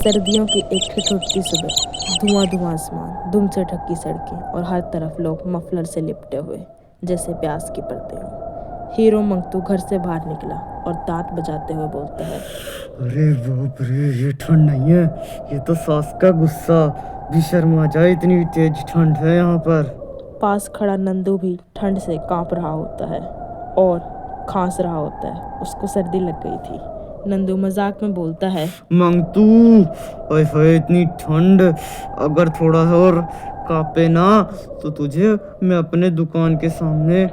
सर्दियों की एक ठिठुरती सुबह, धुआं धुआं आसमान, धुंध से ढकी सड़कें और हर तरफ लोग मफलर से लिपटे हुए जैसे प्यास की परतें हों। हीरो मंगतू घर से बाहर निकला और दांत बजाते हुए बोलता है, अरे बाप रे, ये ठंड नहीं है, ये तो सास का गुस्सा। बेशर्म आ जाए, इतनी तेज ठंड है यहाँ पर। पास खड़ा नंदू भी ठंड से कांप रहा होता है और खांस रहा होता है। उसको सर्दी लग गई थी। नंदू मजाक में बोलता है, मंगतू, ओए होए इतनी ठंड, अगर थोड़ा और कांपे ना तो तुझे मैं अपने दुकान के सामने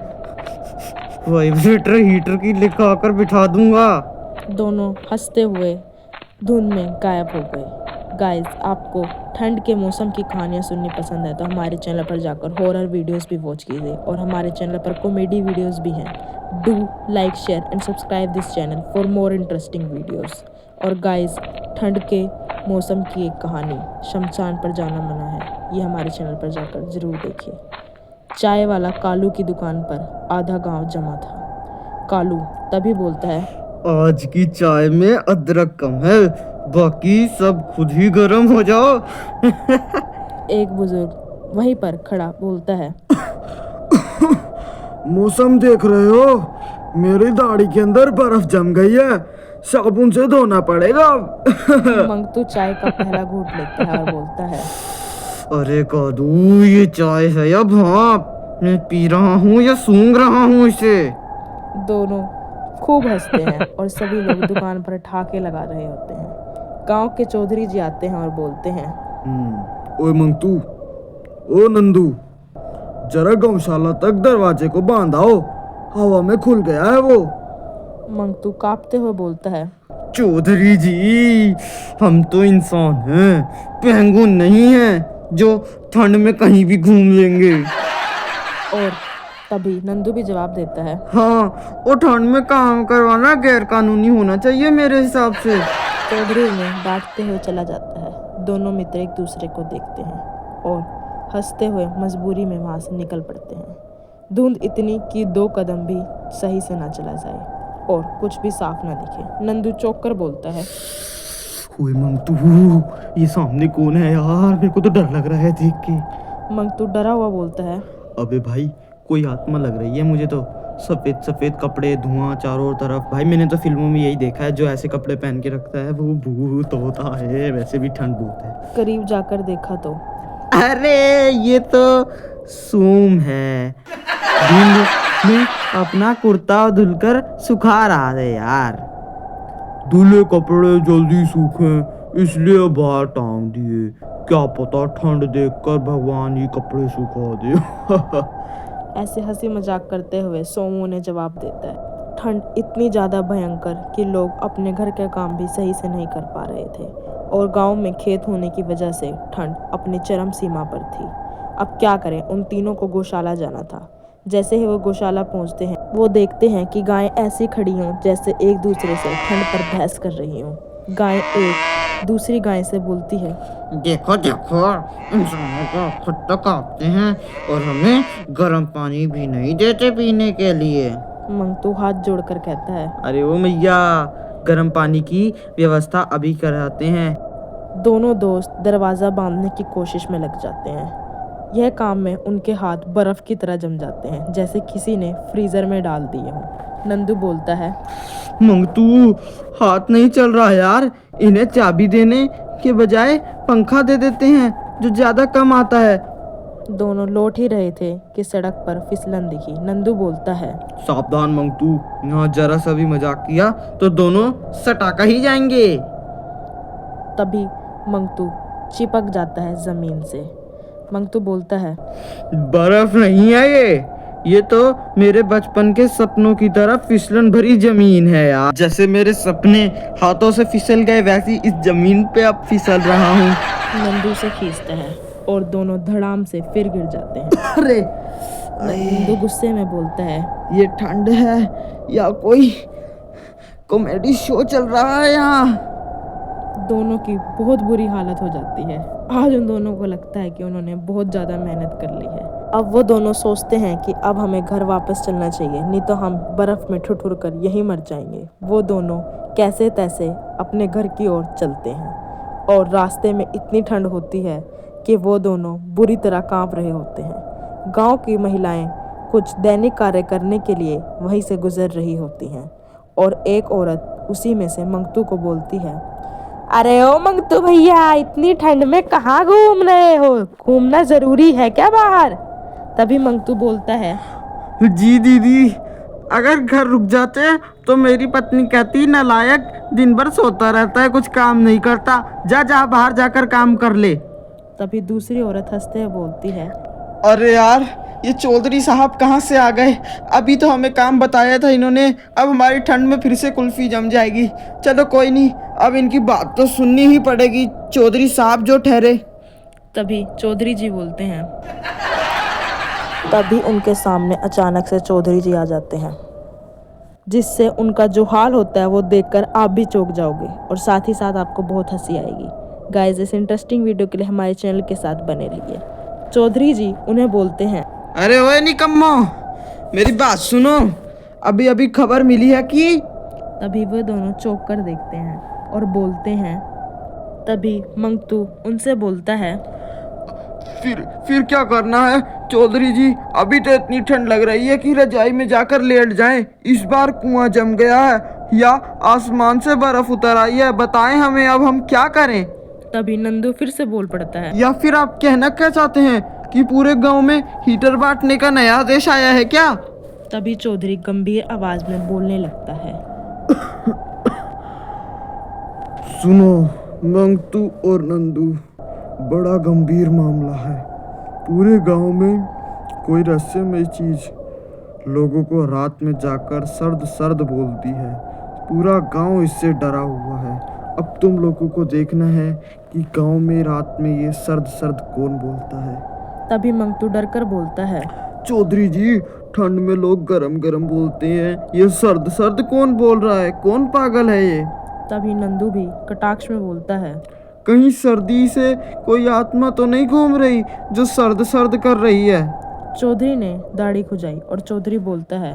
वाइब्रेटर हीटर की लिखा कर बिठा दूंगा। दोनों हंसते हुए धुंध में गायब हो गए। गाइस, आपको ठंड के मौसम की कहानियाँ सुननी पसंद है तो हमारे चैनल पर जाकर हॉरर वीडियोस भी वॉच कीजिए और हमारे चैनल पर कॉमेडी वीडियोस भी हैं। Do like, share and subscribe this channel for more interesting videos. और गाइस, ठंड के मौसम की एक कहानी, शमशान पर जाना मना है, ये हमारे चैनल पर जाकर ज़रूर देखिए। चाय वाला कालू की दुकान पर आधा गांव जमा था। कालू तभी बोलता है, आज की चाय में अदरक कम है, बाकी सब खुद ही गर्म हो जाओ। एक बुजुर्ग वहीं पर खड़ा बोलता है, मौसम देख रहे हो, मेरी दाढ़ी के अंदर बर्फ जम गई है, साबुन से धोना पड़ेगा। मंगतू चाय का पहला घूंट लेता है और बोलता है, अरे कादू, ये चाय है या भाप? मैं पी रहा हूँ या सूंघ रहा हूँ इसे? दोनों खूब हंसते हैं और सभी लोग दुकान पर ठहाके लगा रहे होते हैं। गांव के चौधरी जी आते हैं और बोलते हैं, ओए मंगतू, ओ नंदू, जरा गौशाला तक दरवाजे को बांधाओ, हवा में खुल गया है वो। मंगतू कांपते हुए बोलता है, चौधरी जी, हम तो इंसान हैं, पेंगुइन नहीं हैं जो ठंड में कहीं भी घूम लेंगे। और तभी नंदू भी जवाब देता है, हाँ, वो ठंड में काम करवाना गैर कानूनी होना चाहिए मेरे हिसाब से। चौधरी उन्हें डांटते हुए चला जाता है। दोनों मित्र एक दूसरे को देखते हैं और हंसते हुए मजबूरी में वहां से निकल पड़ते हैं। धुंध इतनी कि 2 कदम भी सही से ना चला जाए और कुछ भी साफ ना दिखे। नंदू चौंक कर बोलता है, ओए मंगतू, ये सामने कौन है यार? मेरे को तो डर लग रहा है देख के। मंगतू डरा हुआ बोलता है, अबे भाई, कोई आत्मा लग रही है मुझे तो। सफेद सफेद कपड़े, धुआं चारों तरफ। भाई मैंने तो फिल्मों में यही देखा है, जो ऐसे कपड़े पहन के रखता है वो भूत होता है। वैसे भी ठंड बहुत है। करीब जाकर देखा तो अरे ये तो सूम है, धुंध में अपना कुर्ता धुलकर सुखा रहा है यार। धुले कपड़े जल्दी सूखें इसलिए बाहर टांग दिए, क्या पता ठंड देखकर भगवान ही कपड़े सुखा दे। ऐसे हंसी मजाक करते हुए सोमू ने जवाब देता है, ठंड इतनी ज़्यादा भयंकर कि लोग अपने घर के काम भी सही से नहीं कर पा रहे थे और गांव में खेत होने की वजह से ठंड अपनी चरम सीमा पर थी। अब क्या करें, उन तीनों को गौशाला जाना था। जैसे ही वो गौशाला पहुंचते हैं, वो देखते हैं कि गायें ऐसी खड़ी हों जैसे एक दूसरे से ठंड पर बहस कर रही हों। गाय एक दूसरी गाय से बोलती है, देखो देखो, इंसानों को खुद तो कांपते हैं और हमें गर्म पानी भी नहीं देते पीने के लिए। मंगतू हाथ जोड़कर कहता है, अरे ओ मैया, गर्म पानी की व्यवस्था अभी कराते हैं। दोनों दोस्त दरवाज़ा बांधने की कोशिश में लग जाते हैं। यह काम में उनके हाथ बर्फ की तरह जम जाते हैं, जैसे किसी ने फ्रीजर में डाल दिए हों। नंदू बोलता है, मंगतू, हाथ नहीं चल रहा यार, इन्हें चाबी देने के बजाय पंखा दे देते हैं जो ज्यादा कम आता है। दोनों लौट ही रहे थे कि सड़क पर फिसलन दिखी। नंदू बोलता है, सावधान मंगतू, यहाँ जरा सा भी मजाक किया तो दोनों सटाका ही जाएंगे। तभी मंगतू चिपक जाता है जमीन से। मंगतू बोलता है, बर्फ नहीं है ये तो मेरे बचपन के सपनों की तरह फिसलन भरी जमीन है यार। जैसे मेरे सपने हाथों से फिसल गए, वैसी इस जमीन पे अब फिसल रहा हूँ। नंदू से खींचता है और दोनों धड़ाम से फिर गिर जाते हैं। अरे नंदू गुस्से में बोलता है, ये ठंड है या कोई कॉमेडी शो चल रहा है यहाँ? दोनों की बहुत बुरी हालत हो जाती है। आज उन दोनों को लगता है कि उन्होंने बहुत ज़्यादा मेहनत कर ली है। अब वो दोनों सोचते हैं कि अब हमें घर वापस चलना चाहिए, नहीं तो हम बर्फ़ में ठुठुर कर यहीं मर जाएंगे। वो दोनों कैसे तैसे अपने घर की ओर चलते हैं और रास्ते में इतनी ठंड होती है कि वो दोनों बुरी तरह कांप रहे होते हैं। गांव की महिलाएं कुछ दैनिक कार्य करने के लिए वहीं से गुजर रही होती हैं और एक औरत उसी में से मंगतू को बोलती है, अरे ओ मंगतू भैया, इतनी ठंड में कहाँ घूम रहे हो? घूमना जरूरी है क्या बाहर? तभी मंगतू बोलता है, जी दीदी, अगर घर रुक जाते तो मेरी पत्नी कहती नालायक, दिन भर सोता रहता है, कुछ काम नहीं करता, जा जा बाहर जाकर काम कर ले। तभी दूसरी औरत हंसते हुए बोलती है, अरे यार, ये चौधरी साहब कहाँ से आ गए? अभी तो हमें काम बताया था इन्होंने, अब हमारी ठंड में फिर से कुल्फी जम जाएगी। चलो कोई नहीं, अब इनकी बात तो सुननी ही पड़ेगी, चौधरी साहब जो ठहरे। तभी चौधरी जी बोलते हैं। तभी उनके सामने अचानक से चौधरी जी आ जाते हैं, जिससे उनका जो हाल होता है वो देखकर आप भी चौंक जाओगे और साथ ही साथ आपको बहुत हंसी आएगी। गाइस, इस इंटरेस्टिंग वीडियो के लिए हमारे चैनल के साथ बने रहिए। चौधरी जी उन्हें बोलते हैं, अरे ओए निकम्मो, मेरी बात सुनो, अभी अभी खबर मिली है कि। तभी वो दोनों चौंक कर देखते हैं और बोलते हैं। तभी मंगतू उनसे बोलता है, फिर क्या करना है चौधरी जी? अभी तो इतनी ठंड लग रही है कि रजाई में जाकर लेट जाएं। इस बार कुआं जम गया है या आसमान से बर्फ उतर आई है, बताएं हमें, अब हम क्या करें? तभी नंदू फिर से बोल पड़ता है, या फिर आप कहना क्या चाहते हैं कि पूरे गांव में हीटर बांटने का नया आदेश आया है क्या? तभी चौधरी गंभीर आवाज में बोलने लगता है, सुनो मंगतू और नंदू, बड़ा गंभीर मामला है। पूरे गांव में कोई रहस्यमय चीज लोगों को रात में जाकर सर्द सर्द बोलती है। पूरा गांव इससे डरा हुआ है। अब तुम लोगों को देखना है कि गांव में रात में ये सर्द सर्द कौन बोलता है। तभी मंगतू डरकर बोलता है, चौधरी जी, ठंड में लोग गरम गरम बोलते हैं, ये सर्द सर्द कौन बोल रहा है? कौन पागल है ये? तभी नंदू भी कटाक्ष में बोलता है, कहीं सर्दी से कोई आत्मा तो नहीं घूम रही जो सर्द सर्द कर रही है? चौधरी ने दाढ़ी खुजाई और चौधरी बोलता है,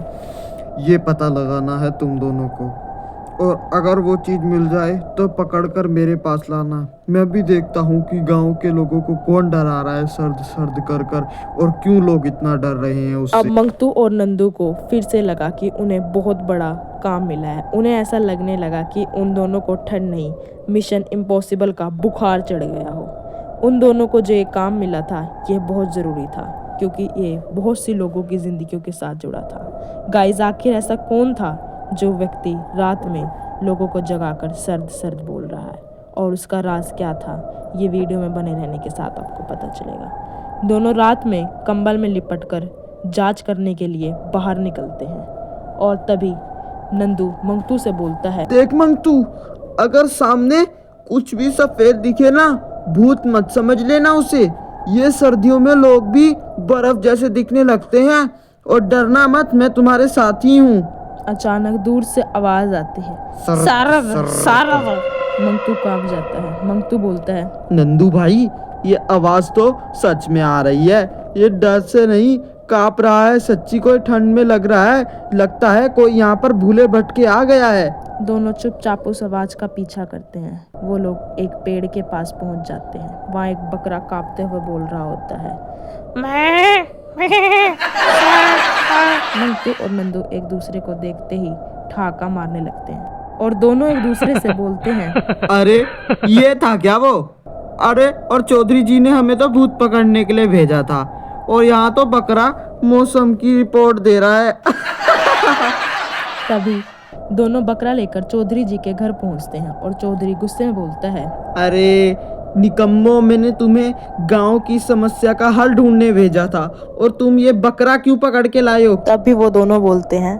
ये पता लगाना है तुम दोनों को, और अगर वो चीज मिल जाए तो पकड़कर मेरे पास लाना। मैं भी देखता हूँ कि गांव के लोगों को कौन डरा रहा है सर्द सर्द कर कर, और क्यों लोग इतना डर रहे हैं उससे। अब मंगतू और नंदू को फिर से लगा कि उन्हें बहुत बड़ा काम मिला है। उन्हें ऐसा लगने लगा कि उन दोनों को ठंड नहीं, मिशन इम्पॉसिबल का बुखार चढ़ गया हो। उन दोनों को जो ये काम मिला था यह बहुत ज़रूरी था, क्योंकि ये बहुत सी लोगों की ज़िंदगियों के साथ जुड़ा था। गाइस, आखिर ऐसा कौन था जो व्यक्ति रात में लोगों को जगाकर सर्द सर्द बोल रहा है, और उसका राज क्या था? ये वीडियो में बने रहने के साथ आपको पता चलेगा। दोनों रात में कंबल में लिपटकर जांच करने के लिए बाहर निकलते हैं, और तभी नंदू मंगतू से बोलता है, देख मंगतू, अगर सामने कुछ भी सफेद दिखे ना, भूत मत समझ लेना उसे। ये सर्दियों में लोग भी बर्फ जैसे दिखने लगते हैं, और डरना मत, मैं तुम्हारे साथ ही हूँ। अचानक दूर से आवाज आती है, सर, सारा सर, सारा। मंगतू कांप जाता है। मंगतू बोलता है, नंदू भाई, ये आवाज तो सच में आ रही है, ये डर से नहीं कांप रहा है, सच्ची कोई ठंड में लग रहा है, लगता है कोई यहाँ पर भूले भटके आ गया है। दोनों चुपचाप उस आवाज का पीछा करते हैं। वो लोग एक पेड़ के पास पहुंच जाते हैं। वहाँ एक बकरा कांपते हुए बोल रहा होता है, मैं। मंगतू और नंदू एक दूसरे को देखते ही ठहाका मारने लगते हैं, और दोनों एक दूसरे से बोलते हैं, अरे ये था क्या वो? अरे, और चौधरी जी ने हमें तो भूत पकड़ने के लिए भेजा था, और यहाँ तो बकरा मौसम की रिपोर्ट दे रहा है। तभी दोनों बकरा लेकर चौधरी जी के घर पहुंचते हैं, और चौधरी गुस्से में बोलता है, अरे निकम्मो, मैंने तुम्हें गांव की समस्या का हल ढूंढने भेजा था, और तुम ये बकरा क्यों पकड़ के लाए हो? तभी वो दोनों बोलते हैं,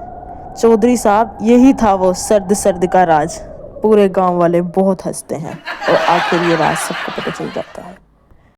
चौधरी साहब, यही था वो सर्द सर्द का राज। पूरे गांव वाले बहुत हंसते हैं, और आखिर ये राज सबको पता चल जाता है।